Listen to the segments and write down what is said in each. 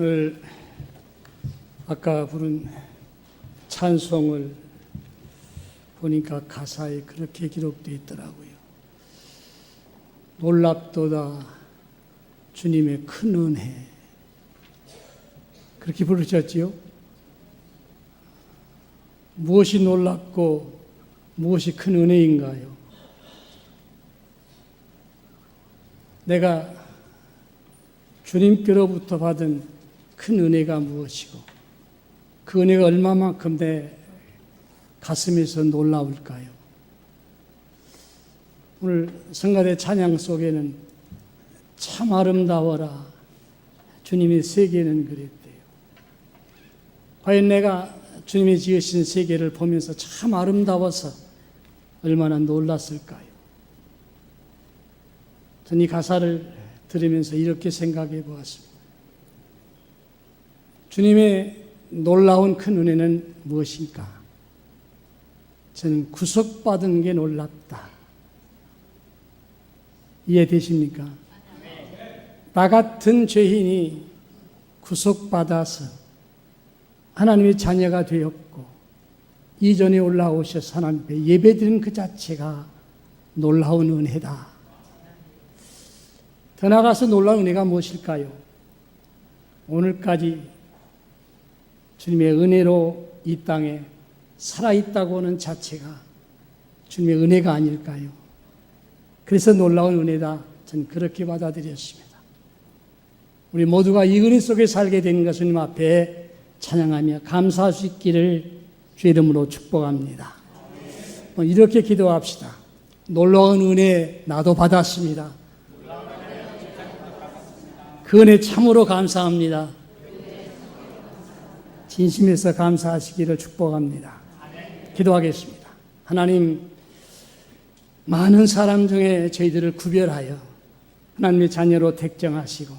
오늘 아까 부른 찬송을 보니까 가사에 그렇게 기록되어 있더라고요. 놀랍도다 주님의 큰 은혜. 그렇게 부르셨지요? 무엇이 놀랍고 무엇이 큰 은혜인가요? 내가 주님께로부터 받은 큰 은혜가 무엇이고 그 은혜가 얼마만큼 내 가슴에서 놀라울까요? 오늘 성가대 찬양 속에는 참 아름다워라 주님의 세계는 그랬대요. 과연 내가 주님이 지으신 세계를 보면서 참 아름다워서 얼마나 놀랐을까요? 전 이 가사를 들으면서 이렇게 생각해 보았습니다. 주님의 놀라운 큰 은혜는 무엇인가? 저는 구속받은 게 놀랍다. 이해되십니까? 나 같은 죄인이 구속받아서 하나님의 자녀가 되었고 이전에 올라오셔서 하나님 앞에 예배드린 그 자체가 놀라운 은혜다. 더 나아가서 놀라운 은혜가 무엇일까요? 오늘까지 주님의 은혜로 이 땅에 살아있다고 하는 자체가 주님의 은혜가 아닐까요? 그래서 놀라운 은혜다. 저는 그렇게 받아들였습니다. 우리 모두가 이 은혜 속에 살게 된 것을 주님 앞에 찬양하며 감사할 수 있기를 주의 이름으로 축복합니다. 이렇게 기도합시다. 놀라운 은혜 나도 받았습니다. 그 은혜 참으로 감사합니다. 진심에서 감사하시기를 축복합니다. 기도하겠습니다. 하나님, 많은 사람 중에 저희들을 구별하여 하나님의 자녀로 택정하시고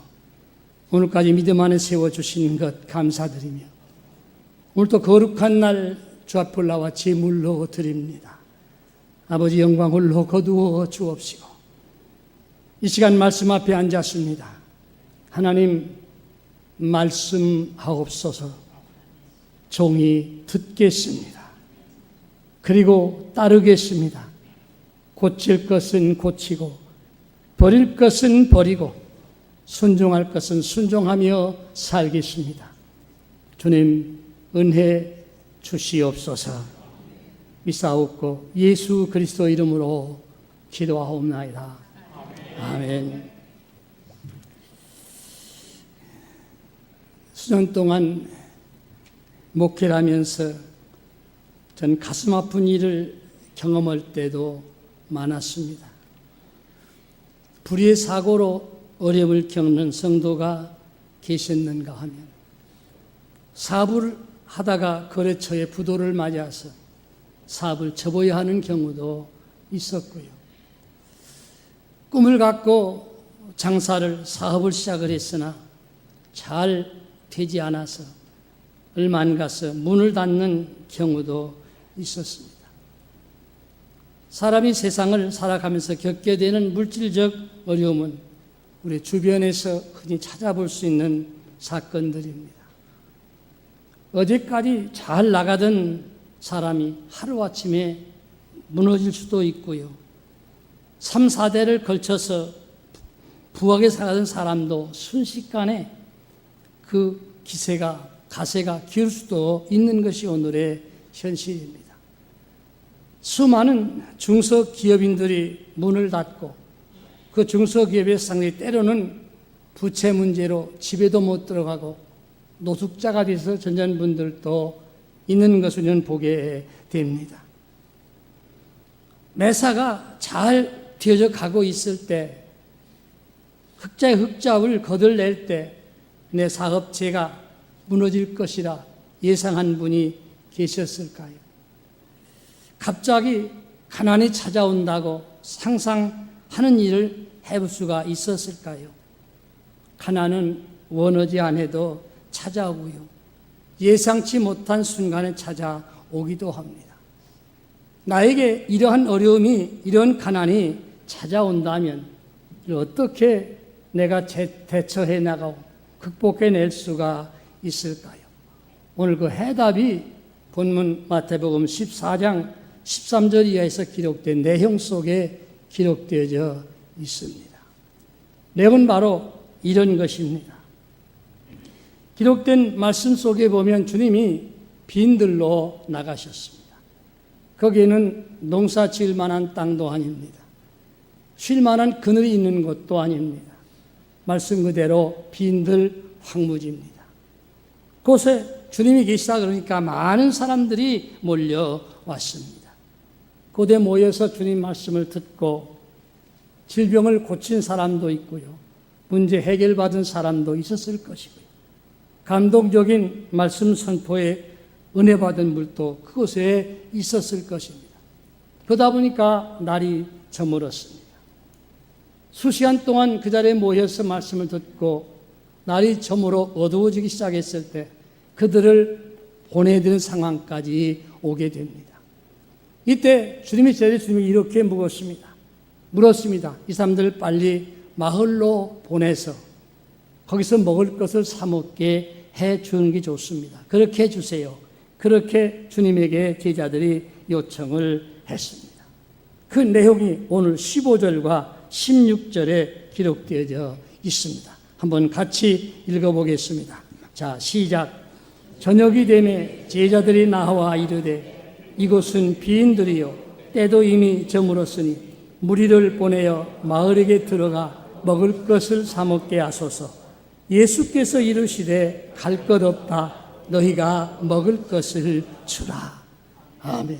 오늘까지 믿음 안에 세워주신 것 감사드리며 오늘도 거룩한 날 주 앞에 올라와 제물로 드립니다. 아버지 영광 홀로 거두어 주옵시고 이 시간 말씀 앞에 앉았습니다. 하나님 말씀하옵소서. 종이 듣겠습니다. 그리고 따르겠습니다. 고칠 것은 고치고 버릴 것은 버리고 순종할 것은 순종하며 살겠습니다. 주님 은혜 주시옵소서. 미사옵고 예수 그리스도 이름으로 기도하옵나이다. 아멘. 수년 동안 목회를 하면서 전 가슴 아픈 일을 경험할 때도 많았습니다. 불의의 사고로 어려움을 겪는 성도가 계셨는가 하면 사업을 하다가 거래처의 부도를 맞아서 사업을 접어야 하는 경우도 있었고요. 꿈을 갖고 사업을 시작을 했으나 잘 되지 않아서 얼마 안 가서 문을 닫는 경우도 있었습니다. 사람이 세상을 살아가면서 겪게 되는 물질적 어려움은 우리 주변에서 흔히 찾아볼 수 있는 사건들입니다. 어제까지 잘 나가던 사람이 하루아침에 무너질 수도 있고요. 3, 4대를 걸쳐서 부하게 살아가던 사람도 순식간에 그 가세가 기울 수도 있는 것이 오늘의 현실입니다. 수많은 중소기업인들이 문을 닫고 그 중소기업의 상당히 때로는 부채 문제로 집에도 못 들어가고 노숙자가 돼서 전전 분들도 있는 것을 저는 보게 됩니다. 매사가 잘 되어져 가고 있을 때 흑자의 흑자를 거들낼 때 내 사업체가 무너질 것이라 예상한 분이 계셨을까요? 갑자기 가난이 찾아온다고 상상하는 일을 해볼 수가 있었을까요? 가난은 원하지 않아도 찾아오고요. 예상치 못한 순간에 찾아오기도 합니다. 나에게 이러한 어려움이, 이런 가난이 찾아온다면 어떻게 내가 대처해 나가고 극복해낼 수가 있을까요? 오늘 그 해답이 본문 마태복음 14장 13절 이하에서 기록된 내용 속에 기록되어져 있습니다. 내용은 바로 이런 것입니다. 기록된 말씀 속에 보면 주님이 빈들로 나가셨습니다. 거기에는 농사 지을 만한 땅도 아닙니다. 쉴 만한 그늘이 있는 곳도 아닙니다. 말씀 그대로 빈들 황무지입니다. 그곳에 주님이 계시다 그러니까 많은 사람들이 몰려왔습니다. 그곳에 모여서 주님 말씀을 듣고 질병을 고친 사람도 있고요. 문제 해결받은 사람도 있었을 것이고요. 감동적인 말씀 선포에 은혜 받은 물도 그곳에 있었을 것입니다. 그러다 보니까 날이 저물었습니다. 수시간 동안 그 자리에 모여서 말씀을 듣고 날이 저물어 어두워지기 시작했을 때 그들을 보내야 되는 상황까지 오게 됩니다. 이때 주님이 이렇게 물었습니다. 이 사람들을 빨리 마을로 보내서 거기서 먹을 것을 사 먹게 해 주는 게 좋습니다. 그렇게 해주세요. 그렇게 주님에게 제자들이 요청을 했습니다. 그 내용이 오늘 15절과 16절에 기록되어져 있습니다. 한번 같이 읽어보겠습니다. 자, 시작. 저녁이 되매 제자들이 나와 이르되 이곳은 비인들이요 때도 이미 저물었으니 무리를 보내어 마을에게 들어가 먹을 것을 사 먹게 하소서. 예수께서 이르시되 갈 것 없다. 너희가 먹을 것을 주라. 아멘.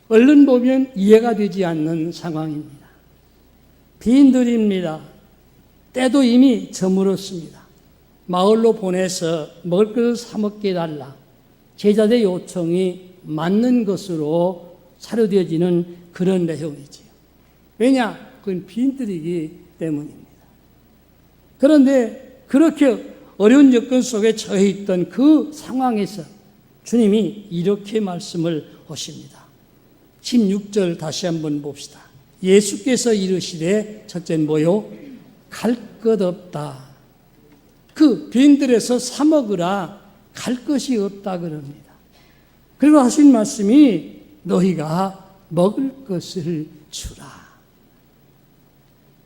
얼른 보면 이해가 되지 않는 상황입니다. 빈들입니다. 때도 이미 저물었습니다. 마을로 보내서 먹을 것을 사 먹게 해달라. 제자들의 요청이 맞는 것으로 사료되어지는 그런 내용이지요. 왜냐? 그건 빈들이기 때문입니다. 그런데 그렇게 어려운 여건 속에 처해 있던 그 상황에서 주님이 이렇게 말씀을 하십니다. 16절 다시 한번 봅시다. 예수께서 이르시되 첫째는 뭐요? 갈 것 없다. 그 빈들에서 사 먹으라. 갈 것이 없다 그럽니다. 그리고 하신 말씀이 너희가 먹을 것을 주라.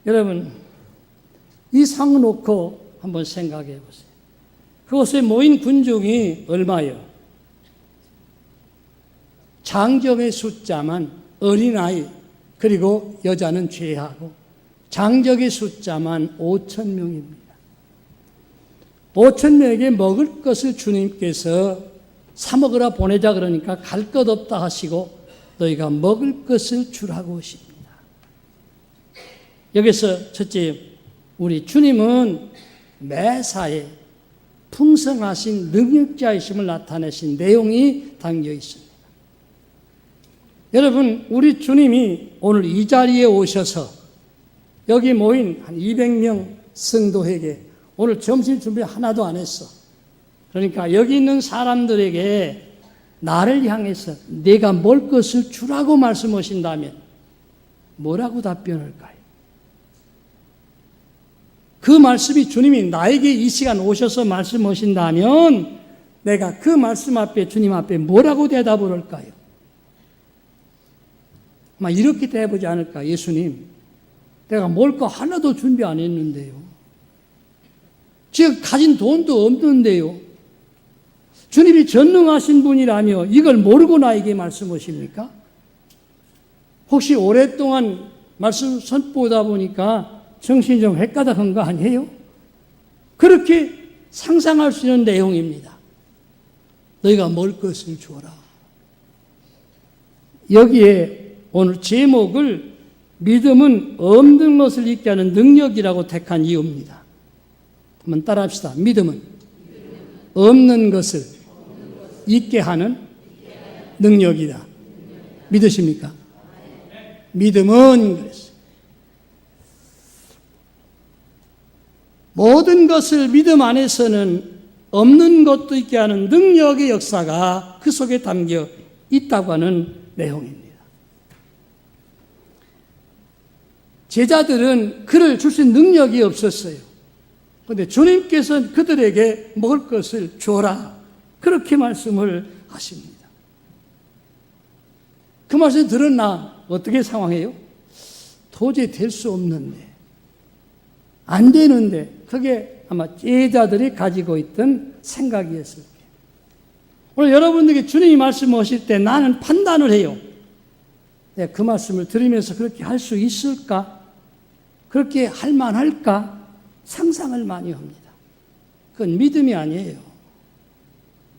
여러분, 이 상을 놓고 한번 생각해 보세요. 그곳에 모인 군중이 얼마요? 장정의 숫자만 어린아이 그리고 여자는 제하고 장적의 숫자만 5,000명입니다. 5,000명에게 먹을 것을 주님께서 사 먹으라 보내자 그러니까 갈 것 없다 하시고 너희가 먹을 것을 주라고 하십니다. 여기서 첫째, 우리 주님은 매사에 풍성하신 능력자이심을 나타내신 내용이 담겨 있습니다. 여러분, 우리 주님이 오늘 이 자리에 오셔서 여기 모인 한 200명 성도에게 오늘 점심 준비 하나도 안 했어. 그러니까 여기 있는 사람들에게 나를 향해서 내가 먹을 것을 주라고 말씀하신다면 뭐라고 답변할까요? 그 말씀이 주님이 나에게 이 시간 오셔서 말씀하신다면 내가 그 말씀 앞에 주님 앞에 뭐라고 대답을 할까요? 아마 이렇게 대답하지 않을까? 예수님, 내가 먹을 거 하나도 준비 안 했는데요. 지금 가진 돈도 없는데요. 주님이 전능하신 분이라며 이걸 모르고 나에게 말씀하십니까? 혹시 오랫동안 말씀 선포하다 보니까 정신이 좀 헷가닥한 거 아니에요? 그렇게 상상할 수 있는 내용입니다. 너희가 먹을 것을 주어라. 여기에 오늘 제목을 믿음은 없는 것을 잊게 하는 능력이라고 택한 이유입니다. 한번 따라합시다. 믿음은 없는 것을 잊게 하는 능력이다. 믿으십니까? 믿음은 그랬어요. 모든 것을 믿음 안에서는 없는 것도 있게 하는 능력의 역사가 그 속에 담겨 있다고 하는 내용입니다. 제자들은 그를 줄 수 있는 능력이 없었어요. 그런데 주님께서는 그들에게 먹을 것을 주어라. 그렇게 말씀을 하십니다. 그 말씀 들은 나 어떻게 상황이에요? 도저히 될 수 없는데, 안 되는데, 그게 아마 제자들이 가지고 있던 생각이었을 거예요. 오늘 여러분들에게 주님이 말씀하실 때 나는 판단을 해요. 그 말씀을 들으면서 그렇게 할 수 있을까? 그렇게 할 만할까? 상상을 많이 합니다. 그건 믿음이 아니에요.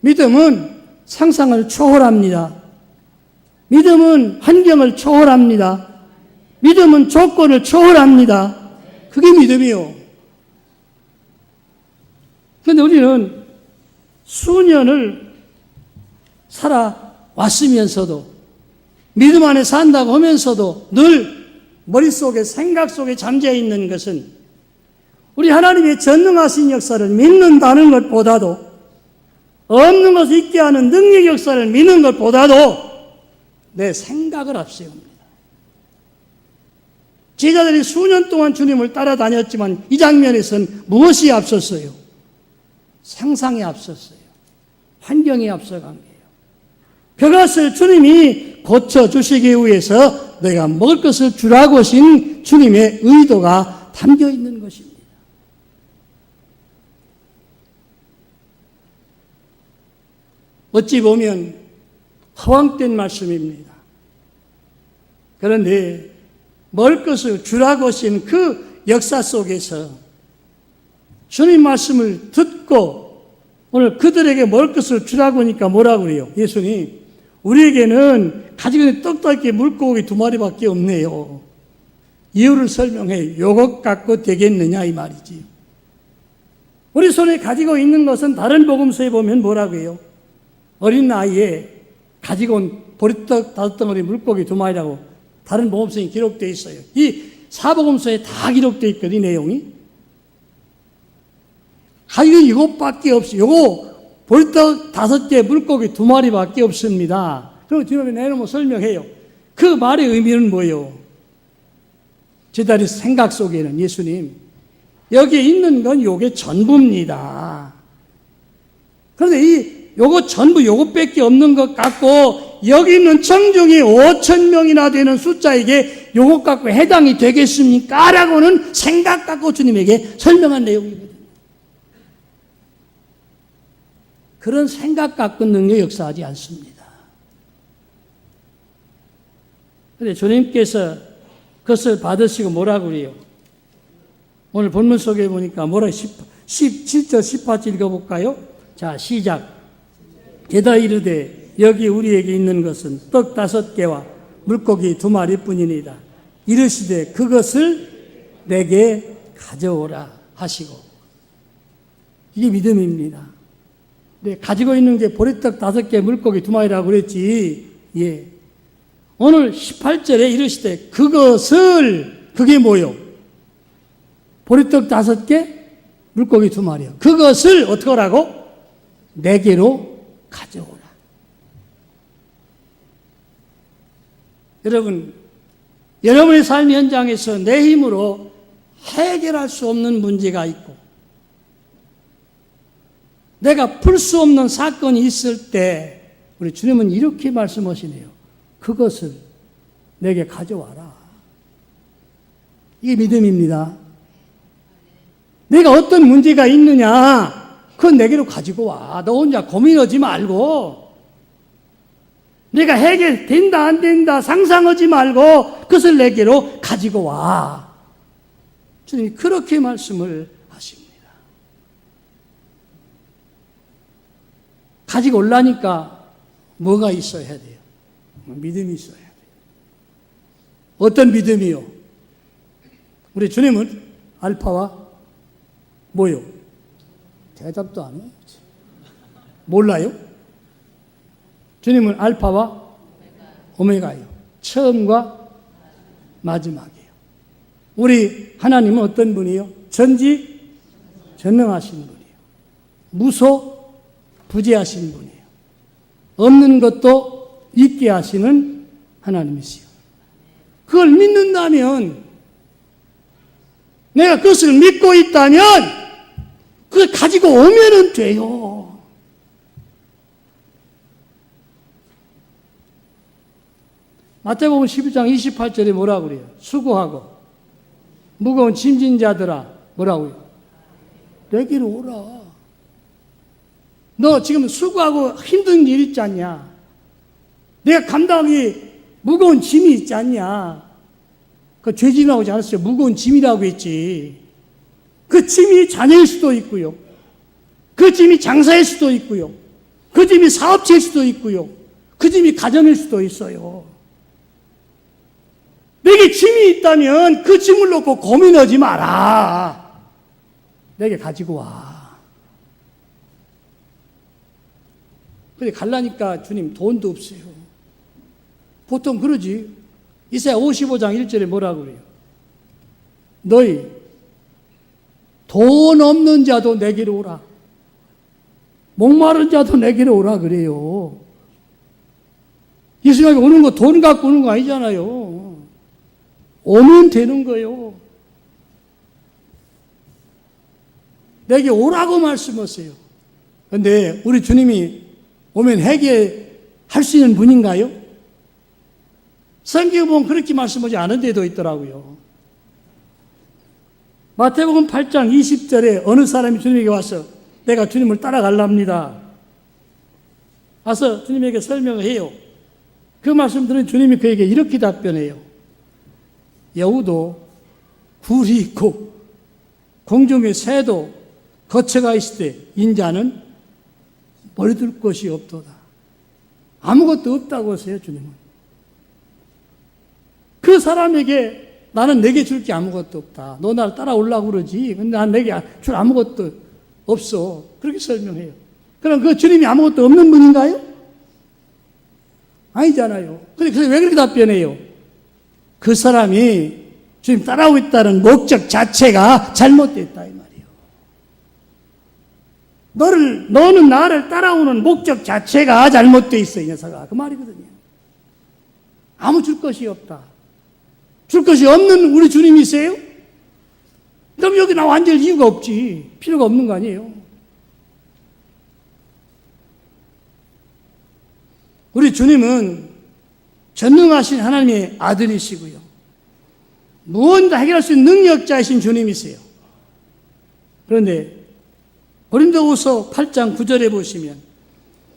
믿음은 상상을 초월합니다. 믿음은 환경을 초월합니다. 믿음은 조건을 초월합니다. 그게 믿음이요. 그런데 우리는 수년을 살아왔으면서도 믿음 안에 산다고 하면서도 늘 머릿속에 생각 속에 잠재있는 것은 우리 하나님의 전능하신 역사를 믿는다는 것보다도 없는 것을 있게 하는 능력 역사를 믿는 것보다도 내 생각을 앞세웁니다. 제자들이 수년 동안 주님을 따라다녔지만 이 장면에서는 무엇이 앞섰어요? 상상이 앞섰어요. 환경이 앞서간 거예요. 그것을 주님이 고쳐주시기 위해서 내가 먹을 것을 주라고 하신 주님의 의도가 담겨 있는 것입니다. 어찌 보면 허황된 말씀입니다. 그런데 먹을 것을 주라고 하신 그 역사 속에서 주님 말씀을 듣고 오늘 그들에게 먹을 것을 주라고 하니까 뭐라고 그래요? 예수님, 우리에게는 가지고 있는 떡달기 물고기 2마리밖에 없네요. 이유를 설명해. 요것 갖고 되겠느냐 이 말이지. 우리 손에 가지고 있는 것은 다른 복음서에 보면 뭐라고 해요? 어린 나이에 가지고 온 보리떡 5덩어리 물고기 2마리라고 다른 복음서에 기록되어 있어요. 이 사복음서에 다 기록되어 있거든요, 이 내용이. 가지고 이것밖에 없어요. 요거 보리떡 5개, 물고기 2마리밖에 없습니다. 그리고 뒤에 내놓으면 설명해요. 그 말의 의미는 뭐예요? 제자리 생각 속에는 예수님, 여기에 있는 건 요게 전부입니다. 그런데 요거 전부 요것밖에 없는 것 같고 여기 있는 청중이 5,000명이나 되는 숫자에게 요것 갖고 해당이 되겠습니까? 라고는 생각 갖고 주님에게 설명한 내용이거든요. 그런 생각 갖고 능력 역사하지 않습니다. 그런데 주님께서 그것을 받으시고 뭐라고 그래요? 오늘 본문 속에 보니까 뭐라고 17절 18절 읽어볼까요? 자, 시작. 게다 이르되 여기 우리에게 있는 것은 떡 5개와 물고기 2마리뿐이니이다. 이르시되 그것을 내게 가져오라 하시고. 이게 믿음입니다. 네, 가지고 있는 게 보리떡 5개, 물고기 2마리라고 그랬지. 예. 오늘 18절에 이르시되 그것을, 그게 뭐요? 보리떡 5개, 물고기 2마리요. 그것을 어떻게 하라고? 내게로 가져오라. 여러분, 여러분의 삶 현장에서 내 힘으로 해결할 수 없는 문제가 있고 내가 풀 수 없는 사건이 있을 때 우리 주님은 이렇게 말씀하시네요. 그것을 내게 가져와라. 이게 믿음입니다. 내가 어떤 문제가 있느냐, 그건 내게로 가지고 와. 너 혼자 고민하지 말고. 내가 해결된다 안 된다 상상하지 말고 그것을 내게로 가지고 와. 주님이 그렇게 말씀을 하십니다. 가지고 오려니까 뭐가 있어야 돼요? 믿음이 있어야 돼요. 어떤 믿음이요? 우리 주님은 알파와 뭐요? 대답도 안 해요. 몰라요? 주님은 알파와 오메가예요. 처음과 마지막이에요. 우리 하나님은 어떤 분이요? 전능하신 분이에요. 무소부재하신 분이에요. 없는 것도 있게 하시는 하나님이시요. 그걸 믿는다면, 내가 그것을 믿고 있다면 그걸 가지고 오면은 돼요. 마태복음 12장 28절에 뭐라고 그래요? 수고하고 무거운 짐진 자들아 뭐라고요? 내게로 오라. 너 지금 수고하고 힘든 일 있지 않냐? 내가 감당하기 무거운 짐이 있지 않냐? 그 죄짐이라고 하지 않았어요. 무거운 짐이라고 했지. 그 짐이 자녀일 수도 있고요. 그 짐이 장사일 수도 있고요. 그 짐이 사업체일 수도 있고요. 그 짐이 가정일 수도 있어요. 내게 짐이 있다면 그 짐을 놓고 고민하지 마라. 내게 가지고 와. 근데 갈라니까 주님 돈도 없어요. 보통 그러지. 이사야 55장 1절에 뭐라고 그래요? 너희 돈 없는 자도 내게로 오라. 목마른 자도 내게로 오라 그래요. 예수님이 오는 거 돈 갖고 오는 거 아니잖아요. 오면 되는 거예요. 내게 오라고 말씀하세요. 그런데 우리 주님이 오면 해결할 수 있는 분인가요? 성경에 보면 그렇게 말씀하지 않은 데도 있더라고요. 마태복음 8장 20절에 어느 사람이 주님에게 와서 내가 주님을 따라갈랍니다. 와서 주님에게 설명을 해요. 그 말씀 들은 주님이 그에게 이렇게 답변해요. 여우도 굴이 있고 공중의 새도 거처가 있을 때 인자는 머리둘 것이 없도다. 아무것도 없다고 하세요, 주님은. 그 사람에게 나는 내게 줄 게 아무것도 없다. 너 나를 따라오려고 그러지. 근데 난 내게 줄 아무것도 없어. 그렇게 설명해요. 그럼 그 주님이 아무것도 없는 분인가요? 아니잖아요. 그래서 왜 그렇게 답변해요? 그 사람이 주님 따라오고 있다는 목적 자체가 잘못됐다 이 말이에요. 너는 나를 따라오는 목적 자체가 잘못되어 있어 이 녀석아. 그 말이거든요. 아무 줄 것이 없다. 줄 것이 없는 우리 주님이세요? 그럼 여기 나와 앉을 이유가 없지. 필요가 없는 거 아니에요. 우리 주님은 전능하신 하나님의 아들이시고요. 무언가 해결할 수 있는 능력자이신 주님이세요. 그런데 고린도후서 8장 9절에 보시면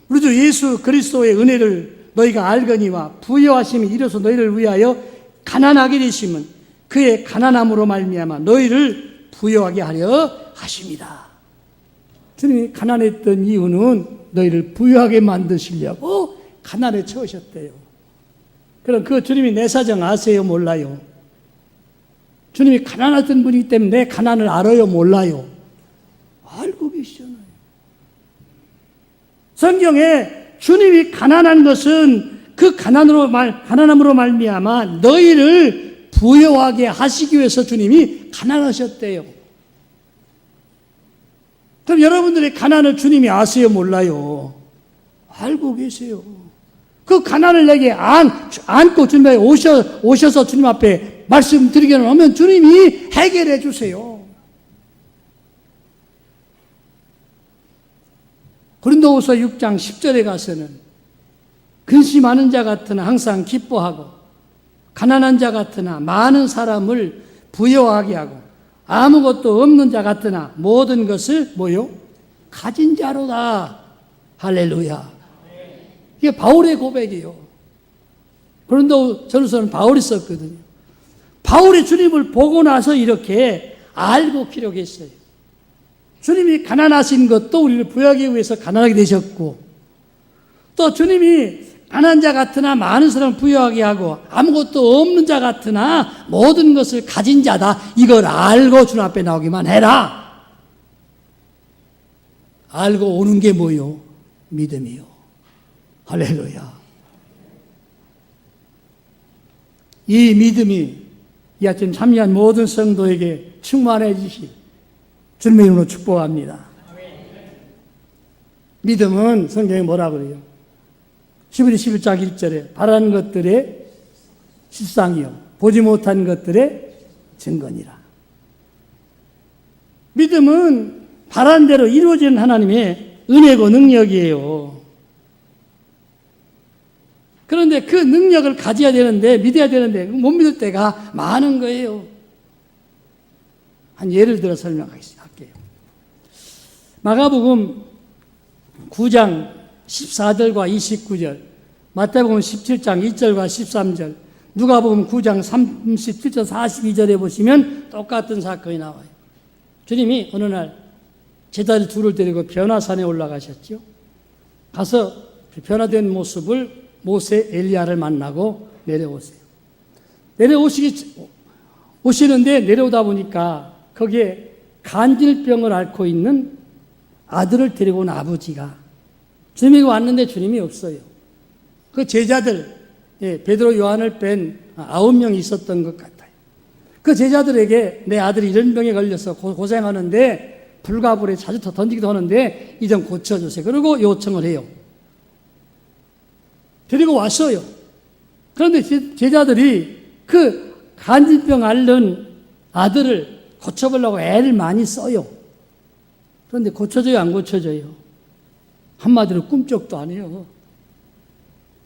우리 주 예수 그리스도의 은혜를 너희가 알거니와 부여하심이 이로써 너희를 위하여 가난하게 되심은 그의 가난함으로 말미암아 너희를 부여하게 하려 하십니다. 주님이 가난했던 이유는 너희를 부여하게 만드시려고 가난에 처하셨대요. 그럼 그 주님이 내 사정 아세요? 몰라요? 주님이 가난하던 분이기 때문에 내 가난을 알아요? 몰라요? 알고 계시잖아요. 성경에 주님이 가난한 것은 그 가난함으로 말미암아 너희를 부여하게 하시기 위해서 주님이 가난하셨대요. 그럼 여러분들의 가난을 주님이 아세요? 몰라요? 알고 계세요. 그 가난을 내게 안고 주님에 오셔서 주님 앞에 말씀드리기는 하면 주님이 해결해 주세요. 고린도후서 6장 10절에 가서는 근심 많은 자 같으나 항상 기뻐하고 가난한 자 같으나 많은 사람을 부여하게 하고 아무것도 없는 자 같으나 모든 것을 뭐요? 가진 자로다. 할렐루야. 이게 바울의 고백이에요. 고린도 전서는 바울이 썼거든요. 바울이 주님을 보고 나서 이렇게 알고 기록했어요. 주님이 가난하신 것도 우리를 부여하기 위해서 가난하게 되셨고 또 주님이 가난한 자 같으나 많은 사람을 부여하게 하고 아무것도 없는 자 같으나 모든 것을 가진 자다. 이걸 알고 주님 앞에 나오기만 해라. 알고 오는 게 뭐요? 믿음이요. 할렐루야. 이 믿음이 이 아침 참여한 모든 성도에게 충만해지시 주님의 이름으로 축복합니다. 믿음은 성경에 뭐라 그래요? 히브리 11장 1절에 바라는 것들의 실상이요 보지 못한 것들의 증거니라. 믿음은 바란 대로 이루어지는 하나님의 은혜고 능력이에요. 그런데 그 능력을 가져야 되는데, 믿어야 되는데 못 믿을 때가 많은 거예요. 한 예를 들어 설명할게요. 마가복음 9장 14절과 29절, 마태복음 17장 2절과 13절, 누가복음 9장 37절 42절에 보시면 똑같은 사건이 나와요. 주님이 어느 날 제자들 둘을 데리고 변화산에 올라가셨죠. 가서 변화된 모습을 모세 엘리야를 만나고 내려오세요. 오시는데 내려오다 보니까 거기에 간질병을 앓고 있는 아들을 데리고 온 아버지가, 주님이 왔는데 주님이 없어요. 그 제자들, 베드로 요한을 뺀 9명이 있었던 것 같아요. 그 제자들에게 내 아들이 이런 병에 걸려서 고생하는데 불가불에 자주 던지기도 하는데 이 좀 고쳐주세요. 그리고 요청을 해요. 데리고 왔어요. 그런데 제자들이 그 간질병 앓는 아들을 고쳐보려고 애를 많이 써요. 그런데 고쳐져요, 안 고쳐져요? 한마디로 꿈쩍도 안 해요.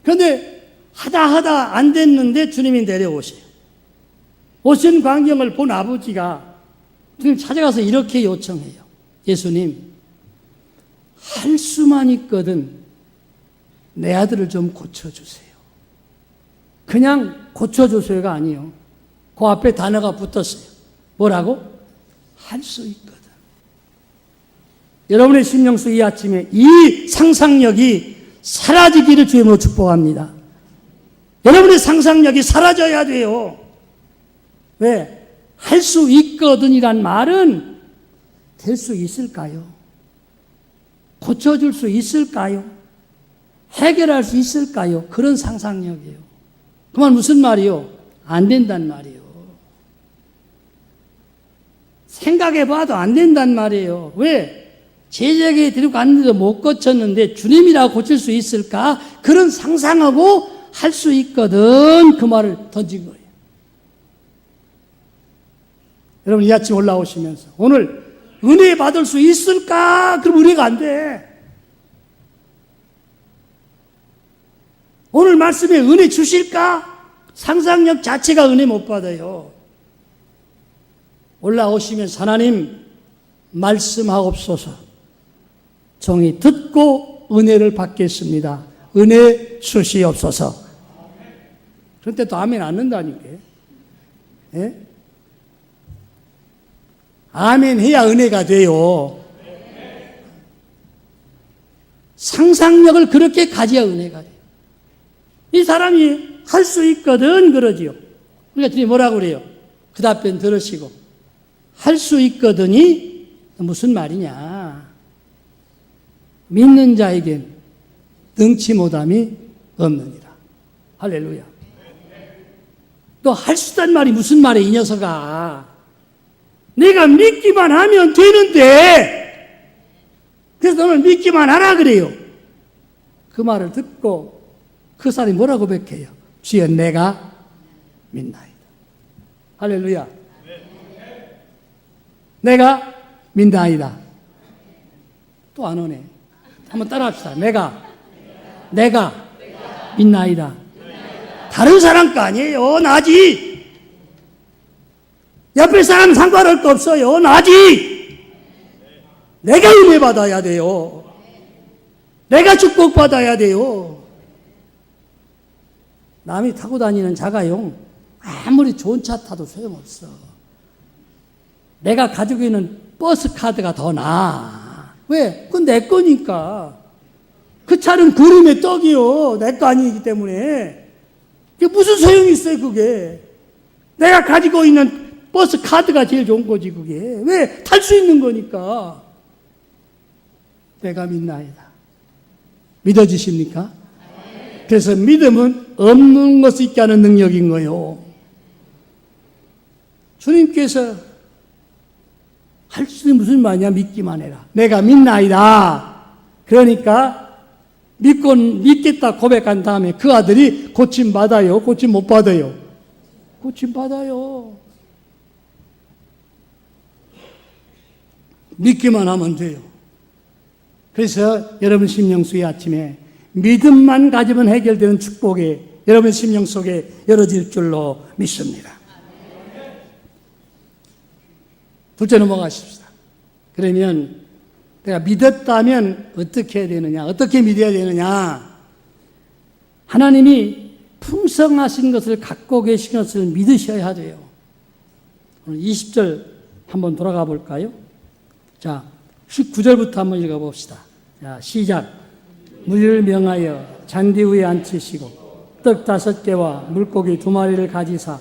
그런데 하다 안 됐는데 주님이 내려오세요. 오신 광경을 본 아버지가 주님 찾아가서 이렇게 요청해요. 예수님, 할 수만 있거든 내 아들을 좀 고쳐주세요. 그냥 고쳐주세요가 아니에요. 그 앞에 단어가 붙었어요. 뭐라고? 할 수 있거든. 여러분의 심령 속 이 아침에 이 상상력이 사라지기를 주님으로 축복합니다. 여러분의 상상력이 사라져야 돼요. 왜? 할 수 있거든이란 말은 될 수 있을까요? 고쳐줄 수 있을까요? 해결할 수 있을까요? 그런 상상력이에요. 그 말 무슨 말이요? 안 된단 말이에요. 생각해봐도 안 된단 말이에요. 왜? 제자에게 데리고 갔는데도 못 고쳤는데 주님이라고 고칠 수 있을까? 그런 상상하고 할 수 있거든. 그 말을 던진 거예요. 여러분 이 아침 올라오시면서 오늘 은혜 받을 수 있을까? 그럼 은혜가 안 돼. 오늘 말씀에 은혜 주실까? 상상력 자체가 은혜 못 받아요. 올라오시면서 하나님 말씀하옵소서. 정이 듣고 은혜를 받겠습니다. 은혜 주시옵소서. 그런데 또 아멘 안 는다니까. 예? 아멘 해야 은혜가 돼요. 상상력을 그렇게 가져야 은혜가 돼요. 이 사람이 할 수 있거든 그러지요. 그러니까 주님 뭐라고 그래요? 그 답변 들으시고 할 수 있거든이 무슨 말이냐? 믿는 자에겐 능치 못함이 없느니라. 할렐루야. 또 할 수 있다는 말이 무슨 말이야 이 녀석아. 내가 믿기만 하면 되는데 그래서 너는 믿기만 하라 그래요. 그 말을 듣고 그 사람이 뭐라고 고백해요? 주여 내가 믿나이다. 할렐루야. 내가 믿나이다. 또 안 오네. 한번 따라합시다. 내가 믿나이다. 다른 사람 거 아니에요. 나지. 옆에 사람 상관할 거 없어요. 나지. 내가 은혜 받아야 돼요. 내가 축복 받아야 돼요. 남이 타고 다니는 자가용 아무리 좋은 차 타도 소용없어. 내가 가지고 있는 버스 카드가 더 나아. 왜? 그건 내 거니까. 그 차는 그림의 떡이요. 내 거 아니기 때문에. 그게 무슨 소용이 있어요, 그게. 내가 가지고 있는 버스 카드가 제일 좋은 거지, 그게. 왜? 탈 수 있는 거니까. 내가 믿나이다. 믿어지십니까? 그래서 믿음은 없는 것을 있게 하는 능력인 거예요. 주님께서 할 수 있는 무슨 말이냐? 믿기만 해라. 내가 믿나이다. 그러니까 믿겠다 고백한 다음에 그 아들이 고침 받아요? 고침 못 받아요? 고침 받아요. 믿기만 하면 돼요. 그래서 여러분 심령 속의 아침에 믿음만 가지면 해결되는 축복이 여러분 심령 속에 열어질 줄로 믿습니다. 둘째 넘어가십시다. 그러면 내가 믿었다면 어떻게 해야 되느냐? 어떻게 믿어야 되느냐? 하나님이 풍성하신 것을 갖고 계신 것을 믿으셔야 돼요. 오늘 20절 한번 돌아가 볼까요? 자, 19절부터 한번 읽어봅시다. 자, 시작. 무리를 명하여 잔디 위에 앉히시고 떡 5개와 물고기 2마리를 가지사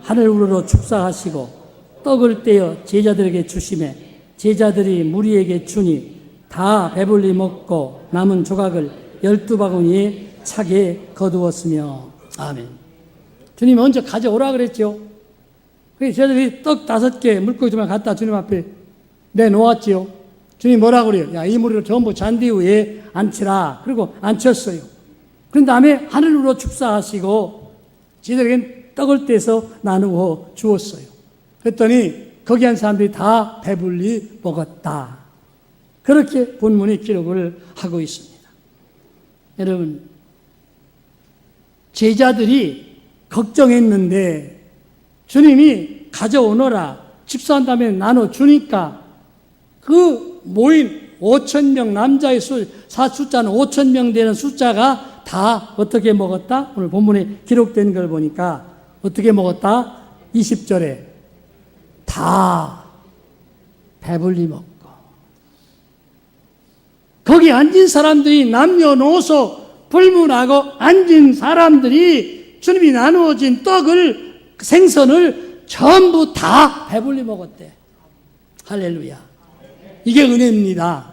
하늘 우러러 축사하시고 떡을 떼어 제자들에게 주시매 제자들이 무리에게 주니 다 배불리 먹고 남은 조각을 12바구니에 차게 거두었으며. 아멘. 주님 먼저 가져오라 그랬죠. 그래서 제자들이 떡 5개 물고기 2마리 갖다 주님 앞에 내놓았지요. 주님 뭐라고 그래요? 야, 이 무리를 전부 잔디 위에 앉히라. 그리고 앉혔어요. 그런 다음에 하늘으로 축사하시고 제자들에게 떡을 떼서 나누어 주었어요. 그랬더니 거기 한 사람들이 다 배불리 먹었다. 그렇게 본문이 기록을 하고 있습니다. 여러분, 제자들이 걱정했는데 주님이 가져오너라 집사한 다음에 나눠주니까 그 모인 5,000명 남자의 숫자는 5,000명 되는 숫자가 다 어떻게 먹었다? 오늘 본문에 기록된 걸 보니까 어떻게 먹었다? 20절에 다 배불리 먹고 거기 앉은 사람들이 남녀노소 불문하고 앉은 사람들이 주님이 나누어진 떡을 생선을 전부 다 배불리 먹었대. 할렐루야. 이게 은혜입니다.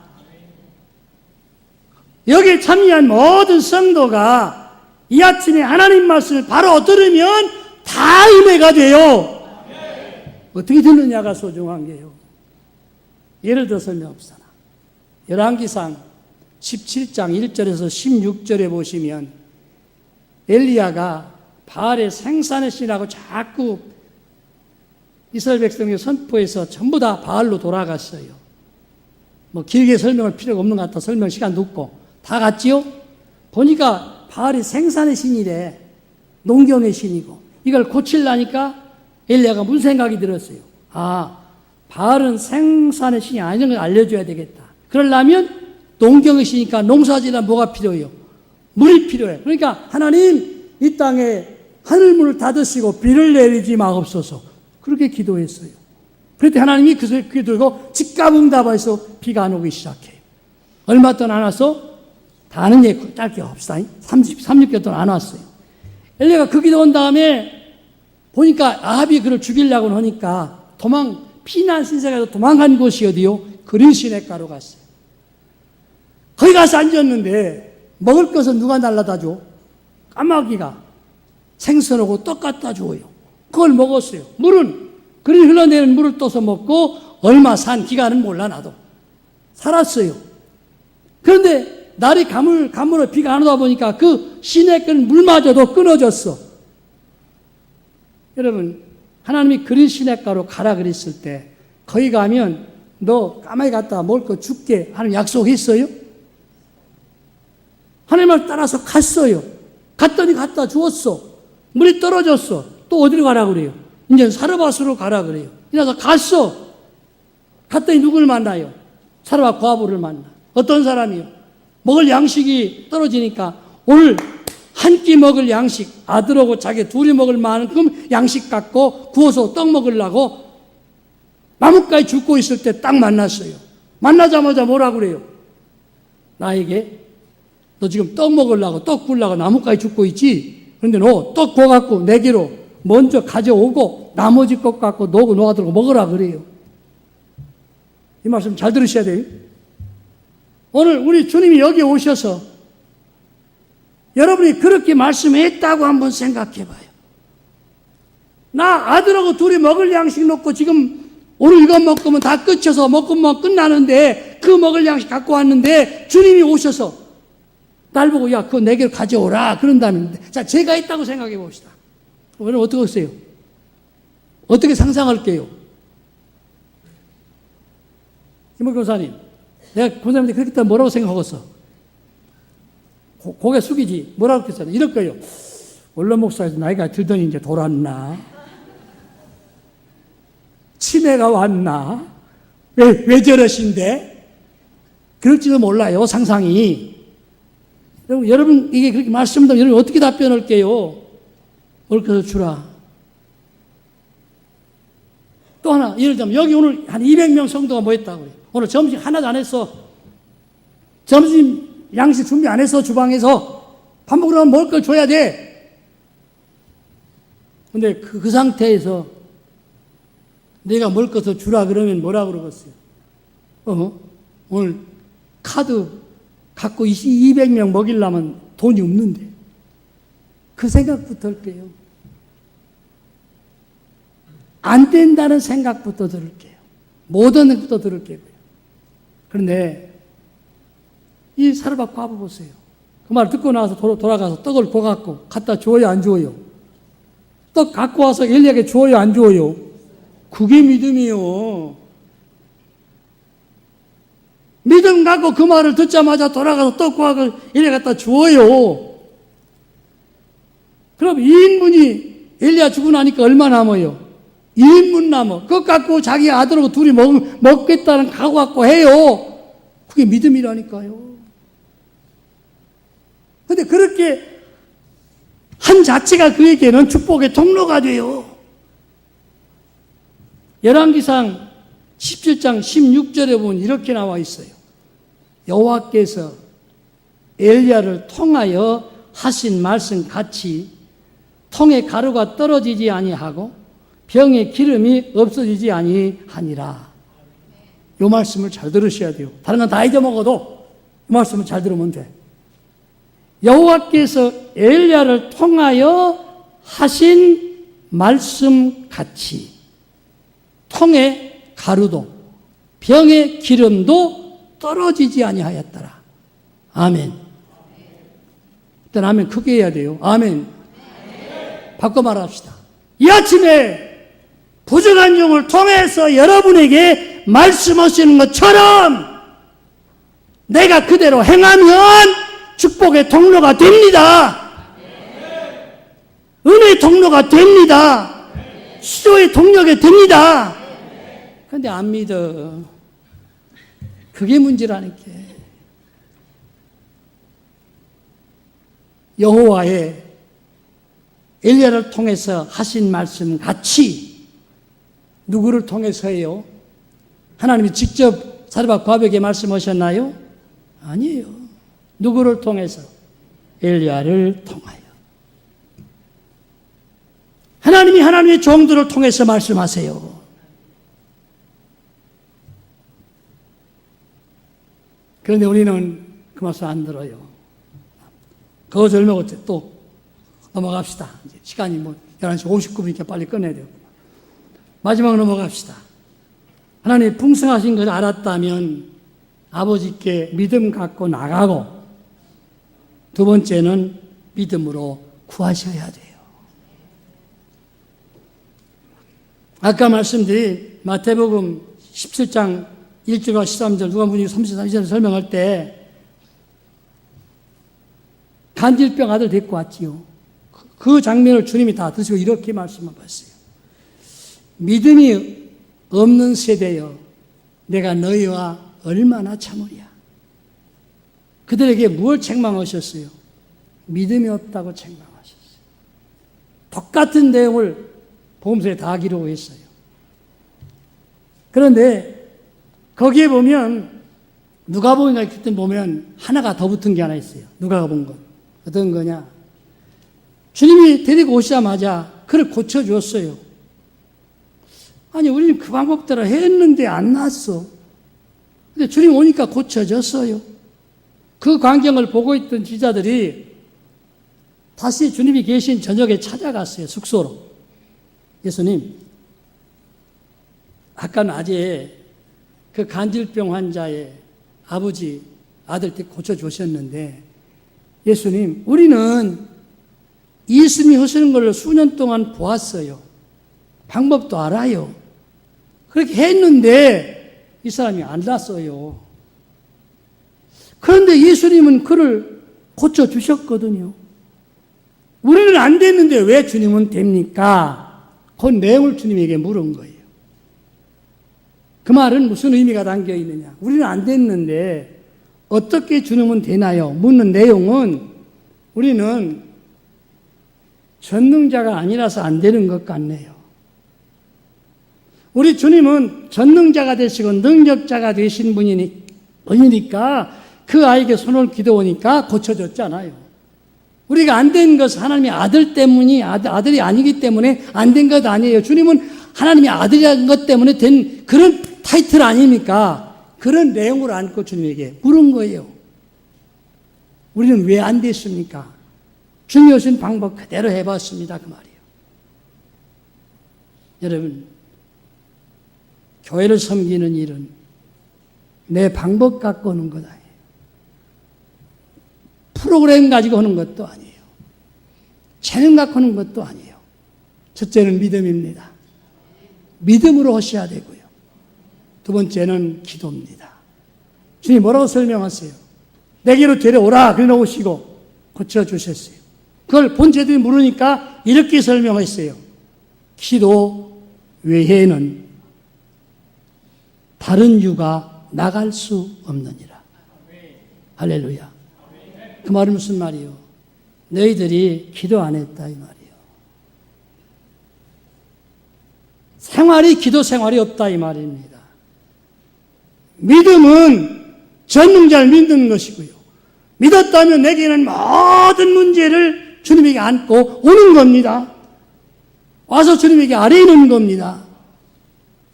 여기에 참여한 모든 성도가 이 아침에 하나님 말씀을 바로 들으면 다 은혜가 돼요. 어떻게 듣느냐가 소중한 게요. 예를 들어 설명합시다. 열왕기상 17장 1절에서 16절에 보시면 엘리야가 바알의 생산의 신하고 자꾸 이스라엘 백성의 선포해서 전부 다 바알로 돌아갔어요. 뭐 길게 설명할 필요가 없는 것 같아 설명 시간도 없고 다 갔지요? 보니까 바알이 생산의 신이래. 농경의 신이고 이걸 고치려니까 엘리야가 무슨 생각이 들었어요? 아, 바알은 생산의 신이 아닌 걸 알려줘야 되겠다. 그러려면 농경의 신이니까 농사지나 뭐가 필요해요? 물이 필요해. 그러니까 하나님 이 땅에 하늘문을 닫으시고 비를 내리지 마옵소서. 그렇게 기도했어요. 그랬더니 하나님이 그 기도고 즉각응답해서 비가 안 오기 시작해요. 얼마 동안 안 왔어? 다 아는 얘기 짧게 합시다. 36개월 동안 안 왔어요. 엘리야가 그 기도 온 다음에 보니까 아합이 그를 죽이려고 하니까 피난 신세가서 도망간 곳이 어디요? 그린 시냇가로 갔어요. 거기 가서 앉았는데 먹을 것은 누가 날라다 줘? 까마귀가 생선하고 떡 갖다 줘요. 그걸 먹었어요. 물은 그린 흘러내리는 물을 떠서 먹고 얼마 산 기간은 몰라 나도 살았어요. 그런데 날이 가물어 비가 안 오다 보니까 그 시냇가는 물마저도 끊어졌어. 여러분, 하나님이 그린 시냇가로 가라 그랬을 때 거기 가면 너 까마귀 갔다가 먹을 거 줄게 하는 약속했어요? 하나님을 따라서 갔어요. 갔더니 갖다 주었어. 물이 떨어졌어. 또 어디로 가라 그래요? 이제 사르밧으로 가라 그래요. 이래서 갔어. 갔더니 누구를 만나요? 사르밧 과부를 만나. 어떤 사람이요? 먹을 양식이 떨어지니까 오늘 한 끼 먹을 양식, 아들하고 자기 둘이 먹을 만큼 양식 갖고 구워서 떡 먹으려고 나뭇가지 죽고 있을 때 딱 만났어요. 만나자마자 뭐라 그래요? 나에게 너 지금 떡 먹으려고 떡 구우려고 나뭇가지 죽고 있지? 그런데 너 떡 구워갖고 내게로 먼저 가져오고 나머지 것 갖고 너하고 너아들하고 먹으라 그래요. 이 말씀 잘 들으셔야 돼요. 오늘 우리 주님이 여기 오셔서 여러분이 그렇게 말씀했다고 한번 생각해 봐요. 나 아들하고 둘이 먹을 양식 놓고 지금 오늘 이거 먹으면 다 끝쳐서 먹으면 끝나는데 그 먹을 양식 갖고 왔는데 주님이 오셔서 날 보고 야 그거 내게로 가져오라 그런다는데 자 제가 있다고 생각해 봅시다. 오늘 어떻게 하세요? 어떻게 상상할게요? 김옥 교사님, 내가 권사님한테 그렇게 했다 뭐라고 생각하겠어? 고개 숙이지. 뭐라고 했잖아. 이럴 거예요. 원로 목사에서 나이가 들더니 이제 돌았나? 치매가 왔나? 왜 저러신데? 그럴지도 몰라요, 상상이. 여러분, 이게 그렇게 말씀드리면 여러분 어떻게 답변할게요? 옳게서 주라. 또 하나, 예를 들면, 여기 오늘 한 200명 성도가 모였다고 그래요. 오늘 점심 하나도 안 했어. 점심 양식 준비 안 했어, 주방에서. 밥 먹으러 가면 먹을 걸 줘야 돼. 근데 그 상태에서 내가 먹을 것을 주라 그러면 뭐라 그러겠어요? 오늘 카드 갖고 200명 먹이려면 돈이 없는데. 그 생각부터 할게요. 안 된다는 생각부터 들을게요. 모든 것부터 들을게요. 그런데 이 사르밧 과부 보세요. 그 말 듣고 나서 돌아가서 떡을 구워갖고 갖다 줘요, 안 줘요? 떡 갖고 와서 엘리야에게 줘요, 안 줘요? 그게 믿음이요. 믿음 갖고 그 말을 듣자마자 돌아가서 떡 구워서 엘리야 갖다 줘요. 그럼 2인분이 엘리야 주고 나니까 얼마 남아요? 2인분 남아. 그것 갖고 자기 아들하고 둘이 먹겠다는 각오 갖고 해요. 그게 믿음이라니까요. 근데 그렇게 한 자체가 그에게는 축복의 통로가 돼요. 열왕기상 17장 16절에 보면 이렇게 나와 있어요. 여호와께서 엘리야를 통하여 하신 말씀 같이 통에 가루가 떨어지지 아니하고 병에 기름이 없어지지 아니하니라. 이 말씀을 잘 들으셔야 돼요. 다른 건 다 잊어먹어도 이 말씀을 잘 들으면 돼. 여호와께서 엘리야를 통하여 하신 말씀 같이 통에 가루도 병에 기름도 떨어지지 아니하였더라. 아멘. 일단 아멘 크게 해야 돼요. 아멘. 바꿔 말합시다. 이 아침에 부족한 영을 통해서 여러분에게 말씀하시는 것처럼 내가 그대로 행하면 축복의 통로가 됩니다. 은혜의 통로가 됩니다. 수조의 동력이 됩니다. 그런데 안 믿어. 그게 문제라는 게. 여호와의 엘리야를 통해서 하신 말씀 같이 누구를 통해서요? 하나님이 직접 사르밧 과부에게 말씀하셨나요? 아니에요. 누구를 통해서? 엘리야를 통하여. 하나님이 하나님의 종들을 통해서 말씀하세요. 그런데 우리는 그 말씀 안 들어요. 그거 절명고 또 넘어갑시다. 이제 시간이 11시 59분이니까 빨리 끝내야 돼요. 마지막으로 넘어갑시다. 하나님이 풍성하신 것을 알았다면 아버지께 믿음 갖고 나가고 두 번째는 믿음으로 구하셔야 돼요. 아까 말씀드린 마태복음 17장 1절과 13절 누가복음 33절 설명할 때 간질병 아들 데리고 왔지요. 그 장면을 주님이 다 드시고 이렇게 말씀하셨어요. 믿음이 없는 세대여 내가 너희와 얼마나 참으랴. 그들에게 무엇을 책망하셨어요? 믿음이 없다고 책망하셨어요. 똑같은 내용을 복음서에 다 기록했어요. 그런데 거기에 보면 누가복음에 그때 보면 하나가 더 붙은 게 하나 있어요. 누가가 본 건. 어떤 거냐? 주님이 데리고 오시자마자 그를 고쳐주었어요. 아니 우리는 그 방법대로 했는데 안 났어. 근데 주님 오니까 고쳐졌어요. 그 광경을 보고 있던 지자들이 다시 주님이 계신 저녁에 찾아갔어요. 숙소로. 예수님, 아까 낮에 그 간질병 환자의 아버지, 아들 때 고쳐주셨는데 예수님, 우리는 예수님이 하시는 걸 수년 동안 보았어요. 방법도 알아요. 그렇게 했는데 이 사람이 안 났어요. 그런데 예수님은 그를 고쳐주셨거든요. 우리는 안 됐는데 왜 주님은 됩니까? 그 내용을 주님에게 물은 거예요. 그 말은 무슨 의미가 담겨 있느냐? 우리는 안 됐는데 어떻게 주님은 되나요? 묻는 내용은 우리는 전능자가 아니라서 안 되는 것 같네요. 우리 주님은 전능자가 되시고 능력자가 되신 분이니까 그 아이에게 손을 기도하니까 고쳐졌잖아요. 우리가 안 된 것은 하나님의 아들 때문이 아들이 아니기 때문에 안 된 것 아니에요. 주님은 하나님의 아들이라는 것 때문에 된 그런 타이틀 아닙니까? 그런 내용을 안고 주님에게 물은 거예요. 우리는 왜 안 됐습니까? 주님이 오신 방법 그대로 해봤습니다. 그 말이에요. 여러분, 교회를 섬기는 일은 내 방법 갖고 하는 것 아니에요. 프로그램 가지고 하는 것도 아니에요. 재능 갖고 하는 것도 아니에요. 첫째는 믿음입니다. 믿음으로 하셔야 되고요. 두 번째는 기도입니다. 주님 뭐라고 설명하세요? 내게로 데려오라 그래 놓으시고 고쳐주셨어요. 그걸 본체들이 물으니까 이렇게 설명했어요. 기도 외에는 다른 유가 나갈 수 없느니라. 할렐루야. 그 말은 무슨 말이요? 너희들이 기도 안 했다 이 말이요. 기도 생활이 없다 이 말입니다. 믿음은 전능자를 믿는 것이고요. 믿었다면 내게는 모든 문제를 주님에게 안고 오는 겁니다. 와서 주님에게 아뢰는 겁니다.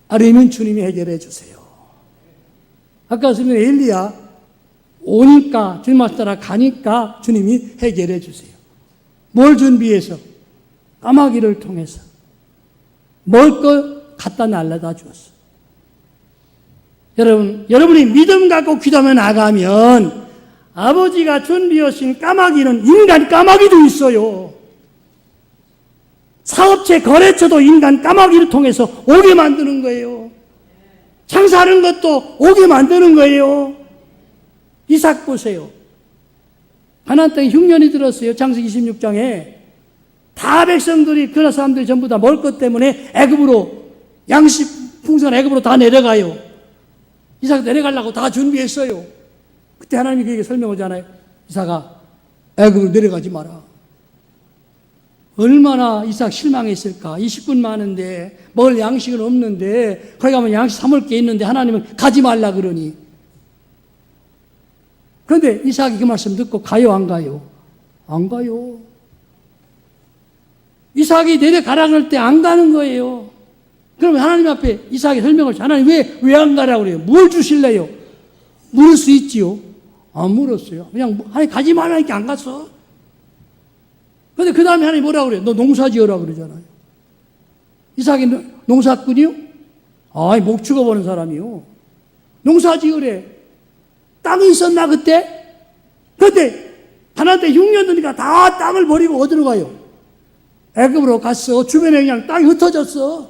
아뢰면 주님이 해결해 주세요. 아까 설명한 엘리야 오니까 주님 앞에 따라 가니까 주님이 해결해 주세요. 뭘 준비해서? 까마귀를 통해서 먹을 걸 갖다 날라다 주었어. 여러분이 믿음 갖고 기도하며 나가면 아버지가 준비하신 까마귀는 인간 까마귀도 있어요. 사업체 거래처도 인간 까마귀를 통해서 오게 만드는 거예요. 장사하는 것도 오게 만드는 거예요. 이삭 보세요. 가나안 땅에 흉년이 들었어요. 창세기 26장에 다 백성들이 그 사람들이 전부 다 먹을 것 때문에 애굽으로 양식 풍선 애굽으로 다 내려가요. 이삭 내려가려고 다 준비했어요. 그때 하나님이 그에게 설명하잖아요. 이삭아 애굽으로 내려가지 마라. 얼마나 이삭 실망했을까. 20군 많은데 먹을 양식은 없는데 거기 가면 양식 삼을 게 있는데 하나님은 가지 말라 그러니. 그런데 이삭이 그 말씀 듣고 가요 안 가요? 안 가요. 이삭이 내려가라 그럴 때 안 가는 거예요. 그러면 하나님 앞에 이삭이 설명을 하나님 왜 안 가라고 그래요? 뭘 주실래요? 물을 수 있지요? 안 물었어요. 그냥 하나님 가지 말라니까 안 갔어. 근데 그 다음에 하나님 뭐라고 그래요? 너 농사 지어라 그러잖아요. 이삭이 농사꾼이요? 아이, 목 죽어보는 사람이요. 농사 지으래. 땅이 있었나, 그때? 그때, 가나안 때 6년 되니까 다 땅을 버리고 어디로 가요? 애굽으로 갔어. 주변에 그냥 땅이 흩어졌어.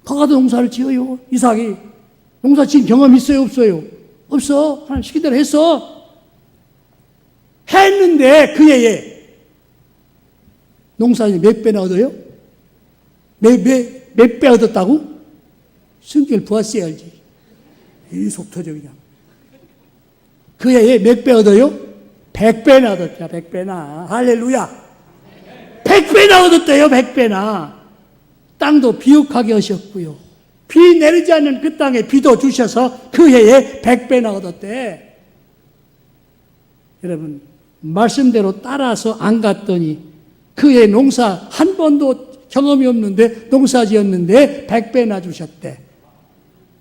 거가도 농사를 지어요. 이삭이. 농사 지은 경험 있어요, 없어요? 없어. 하나님 시킨 대로 했어. 했는데, 그 해에 농사에 몇 배나 얻어요? 몇 배 얻었다고? 성경을 보았어야지. 속 터져 그냥. 그 해에 몇 배 얻어요? 100배나 얻었다. 100배나. 할렐루야. 100배나 얻었대요. 100배나. 땅도 비옥하게 하셨고요. 비 내리지 않는 그 땅에 비도 주셔서 그 해에 100배나 얻었대. 여러분, 말씀대로 따라서 안 갔더니 그 해 농사 한 번도 경험이 없는데 농사 지었는데 100배나 주셨대.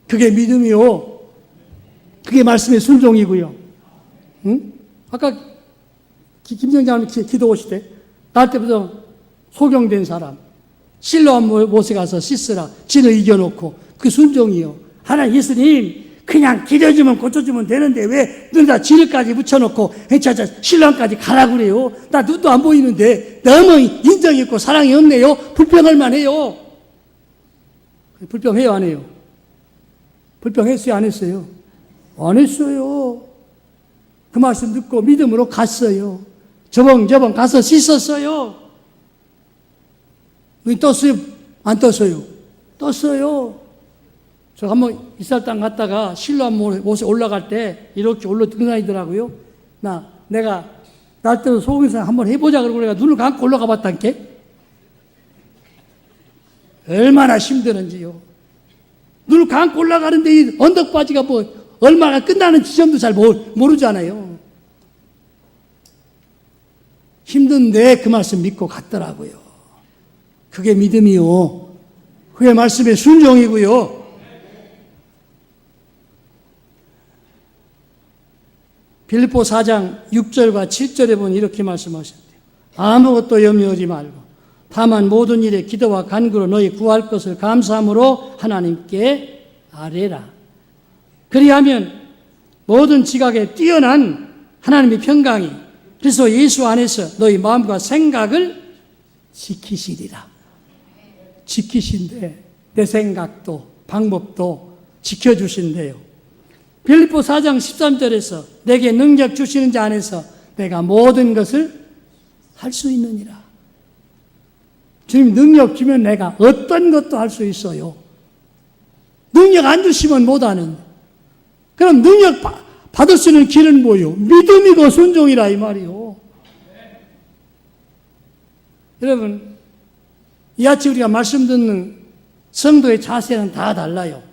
그게 믿음이요. 그게 말씀의 순종이고요. 응? 아까 김정장님 기도 오시대. 날 때부터 소경된 사람. 실로암 못에 가서 씻으라. 진을 이겨놓고. 그 순종이요. 하나님 예수님 그냥 기려주면 고쳐주면 되는데 왜 눈에다 진을까지 붙여놓고 신랑까지 가라고 그래요. 나 눈도 안 보이는데 너무 인정이 있고 사랑이 없네요. 불평할 만해요. 불평해요 안 해요? 불평했어요? 안 했어요? 안 했어요. 그 말씀 듣고 믿음으로 갔어요. 저번 가서 씻었어요. 눈이 떴어요? 안 떴어요? 떴어요. 저 한번 이스라엘 갔다가 실로암 못에 올라갈 때 이렇게 등산이더라고요. 내가 날 때도 소금산 한번 해보자 그러고 내가 눈을 감고 올라가 봤단께. 얼마나 힘드는지요. 눈을 감고 올라가는데 이 언덕바지가 얼마나 끝나는 지점도 잘 모르잖아요. 힘든데 그 말씀 믿고 갔더라고요. 그게 믿음이요. 그게 말씀의 순종이고요. 빌립보 4장 6절과 7절에 보면 이렇게 말씀하셨대요. 아무것도 염려하지 말고 다만 모든 일에 기도와 간구로 너희 구할 것을 감사함으로 하나님께 아뢰라. 그리하면 모든 지각에 뛰어난 하나님의 평강이 그래서 예수 안에서 너희 마음과 생각을 지키시리라. 지키신대. 내 생각도 방법도 지켜주신대요. 빌립보 4장 13절에서 내게 능력 주시는 자 안에서 내가 모든 것을 할 수 있느니라. 주님 능력 주면 내가 어떤 것도 할 수 있어요. 능력 안 주시면 못하는. 그럼 능력 받을 수 있는 길은 뭐요? 믿음이고 순종이라 이 말이요. 여러분 이 아침 우리가 말씀 듣는 성도의 자세는 다 달라요.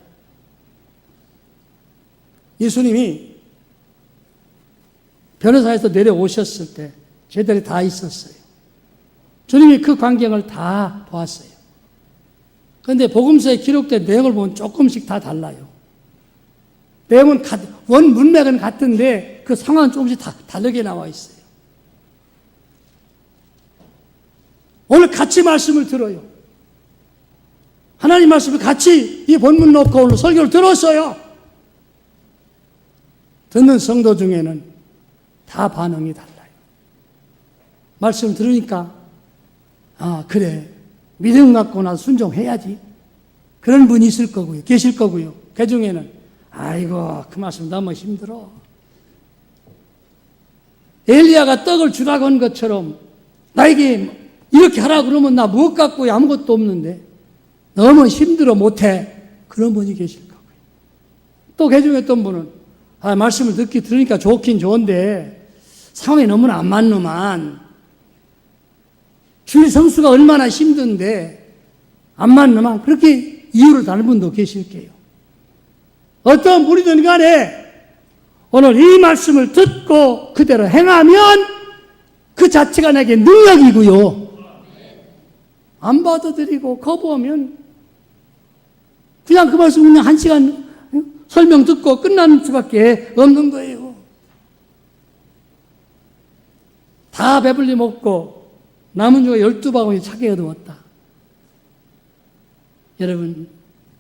예수님이 변호사에서 내려오셨을 때 저희들이 다 있었어요. 주님이 그 광경을 다 보았어요. 그런데 복음서에 기록된 내용을 보면 조금씩 다 달라요. 내용은 원 문맥은 같은데 그 상황은 조금씩 다 다르게 나와 있어요. 오늘 같이 말씀을 들어요. 하나님 말씀을 같이 이 본문 놓고 오늘 설교를 들었어요. 듣는 성도 중에는 다 반응이 달라요. 말씀 들으니까 그래 믿음 갖고 나서 순종해야지. 그런 분이 있을 거고요. 계실 거고요. 그 중에는 아이고 그 말씀 너무 힘들어. 엘리야가 떡을 주라고 한 것처럼 나에게 이렇게 하라고 그러면 나 무엇 갖고 아무것도 없는데 너무 힘들어 못해. 그런 분이 계실 거고요. 또 그 중에 어떤 분은 말씀을 들으니까 좋긴 좋은데 상황이 너무나 안 맞노만 주일 성수가 얼마나 힘든데 안 맞노만 그렇게 이유를 다른 분도 계실게요. 어떤 분이든 간에 오늘 이 말씀을 듣고 그대로 행하면 그 자체가 내게 능력이고요. 안 받아들이고 거부하면 그냥 그 말씀 그냥 1시간 설명 듣고 끝나는 수밖에 없는 거예요. 다 배불리 먹고 남은 주가 12바구니 차게 얻어왔다. 여러분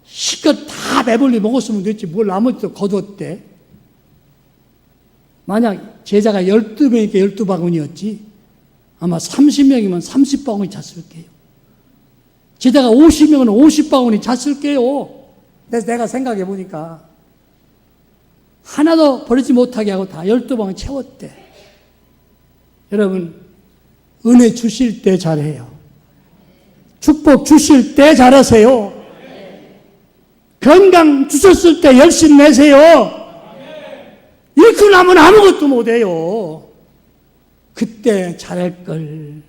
실컷 다 배불리 먹었으면 됐지 뭘 나머지도 거뒀대. 만약 제자가 12명이니까 12바구니였지 아마 30명이면 30바구니 찼을 게요. 제자가 50명은 50바구니 찼을 게요. 그래서 내가 생각해 보니까 하나도 버리지 못하게 하고 다 12바구니 채웠대. 여러분 은혜 주실 때 잘해요. 축복 주실 때 잘하세요. 건강 주셨을 때 열심히 내세요. 이렇게 나면 아무것도 못해요. 그때 잘할 걸.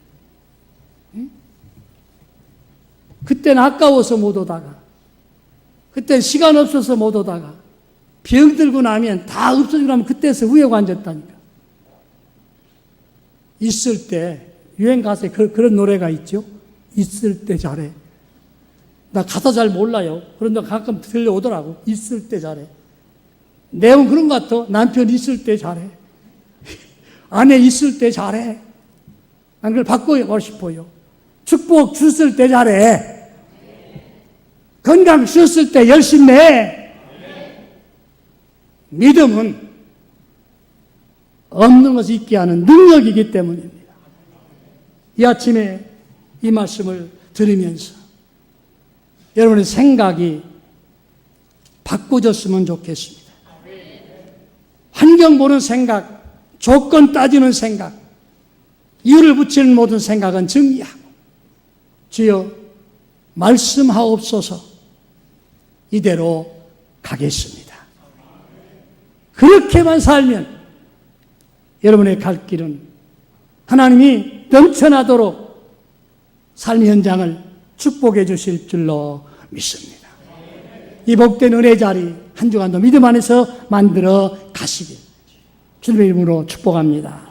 그때는 아까워서 못 오다가 그때는 시간 없어서 못 오다가 병 들고 나면 다 없어지고 나면 그때서 후회가 앉았다니까. 있을 때 유행 가사에 그런 노래가 있죠. 있을 때 잘해. 나 가사 잘 몰라요. 그런데 가끔 들려오더라고. 있을 때 잘해. 내용은 그런 것 같아. 남편 있을 때 잘해. 아내 있을 때 잘해. 난 그걸 바꾸고 싶어요. 축복 주실 때 잘해. 건강 주셨을 때 열심히 해. 믿음은 없는 것을 있게 하는 능력이기 때문입니다. 이 아침에 이 말씀을 들으면서 여러분의 생각이 바꿔줬으면 좋겠습니다. 환경 보는 생각, 조건 따지는 생각, 이유를 붙이는 모든 생각은 정리하고 주여 말씀하옵소서 이대로 가겠습니다. 그렇게만 살면 여러분의 갈 길은 하나님이 넘쳐나도록 삶 현장을 축복해 주실 줄로 믿습니다. 이 복된 은혜 자리 한 주간도 믿음 안에서 만들어 가시길 주님의 이름으로 축복합니다.